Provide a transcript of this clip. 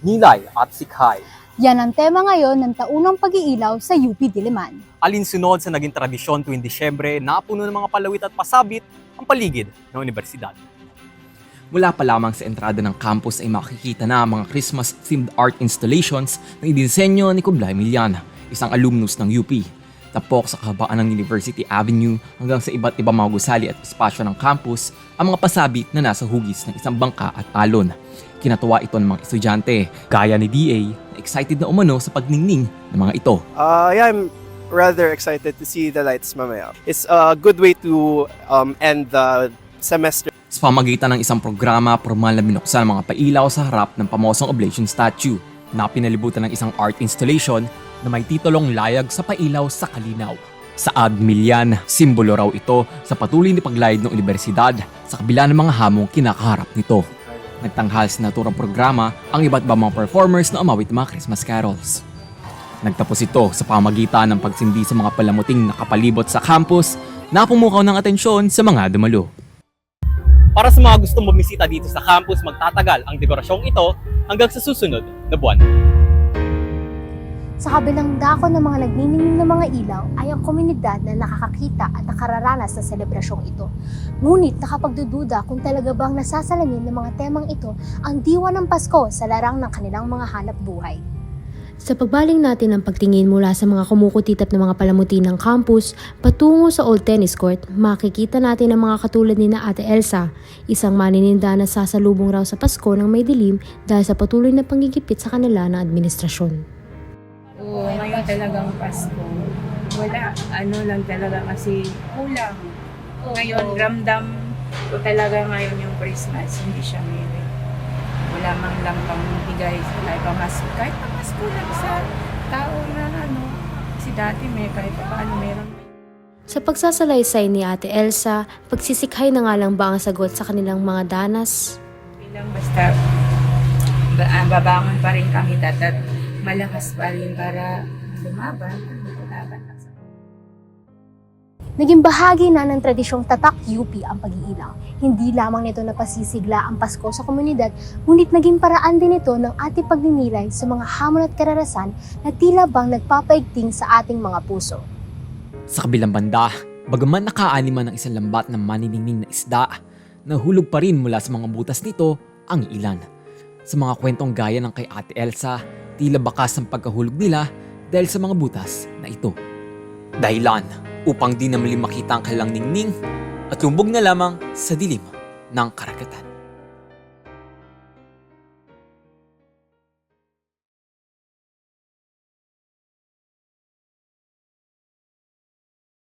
nilay at sikhay. Yan ang tema ngayon ng taunang pag-iilaw sa UP Diliman. Alinsunod sa naging tradisyon tuwing Disyembre na puno ng mga palawit at pasabit ang paligid ng universidad. Mula pa lamang sa entrada ng campus ay makikita na ang mga Christmas-themed art installations na idinsenyo ni Kublai Millan, isang alumnus ng UP. Tapok sa kahabaan ng University Avenue hanggang sa iba't ibang mga gusali at espasyo ng campus ang mga pasabit na nasa hugis ng isang bangka at alon. Kinatuwa ito ng mga estudyante, gaya ni DA na excited na umano sa pagningning ng mga ito. Yeah, I'm rather excited to see the lights mamaya. It's a good way to end the semester. Sa pamagitan ng isang programa, formal na binuksan ang mga pailaw sa harap ng pamosong oblation statue na pinalibutan ng isang art installation na may titulong Layag sa Pailaw sa Kalinaw. Sa Millan, simbolo raw ito sa patuloy na paglayad ng universidad sa kabila ng mga hamong kinakaharap nito. Nagtanghal sa naturang programa ang iba't ibang mga performers na umawit ng mga Christmas carols. Nagtapos ito sa pamagitan ng pagsindi sa mga palamuting nakapalibot sa campus na pumukaw ng atensyon sa mga dumalo. Para sa mga gustong bumisita dito sa campus, magtatagal ang dekorasyong ito hanggang sa susunod na buwan. Sa kabilang dako ng mga nagniningning ng mga ilaw ay ang komunidad na nakakakita at nakararanas sa selebrasyong ito. Ngunit nakapagdududa kung talaga bang nasasalamin ng mga temang ito ang diwa ng Pasko sa larang ng kanilang mga hanap buhay. Sa pagbaling natin ng pagtingin mula sa mga kumukutitap na mga palamuti ng campus patungo sa Old Tennis Court, makikita natin ang mga katulad ni na Ate Elsa, isang manininda na sasalubong raw sa Pasko ng may dilim dahil sa patuloy na panggigipit sa kanila ng administrasyon. Oo, ngayon talagang Pasko. Wala, ano lang talaga kasi kulang. Ngayon, ramdam ko talaga ngayon yung Christmas, hindi siya mere. Wala mang lang pang bigay kahit pamasko. Kahit pamasko lang sa tao na ano. Kasi dati may kahit paano meron. Sa pagsasalaysay ni Ate Elsa, pagsisikhay na nga lang ba ang sagot sa kanilang mga danas? Bilang basta babangon pa rin kami at malakas pa rin para lumaban. Naging bahagi na ng tradisyong tatak UP ang pag-iilaw. Hindi lamang nito napasisigla ang Pasko sa komunidad, ngunit naging paraan din ito ng ating pagninilay sa mga hamon at karanasan na tila bang nagpapaigting sa ating mga puso. Sa kabilang banda, bagaman nakaaniman ng isang lambat ng maniningning na isda, nahulog pa rin mula sa mga butas nito ang ilan. Sa mga kwentong gaya ng kay Ate Elsa, tila bakas ang pagkahulog nila dahil sa mga butas na ito. Dahilan upang di na muli makita ang kanilang ningning at lumbog na lamang sa dilim ng karagatan.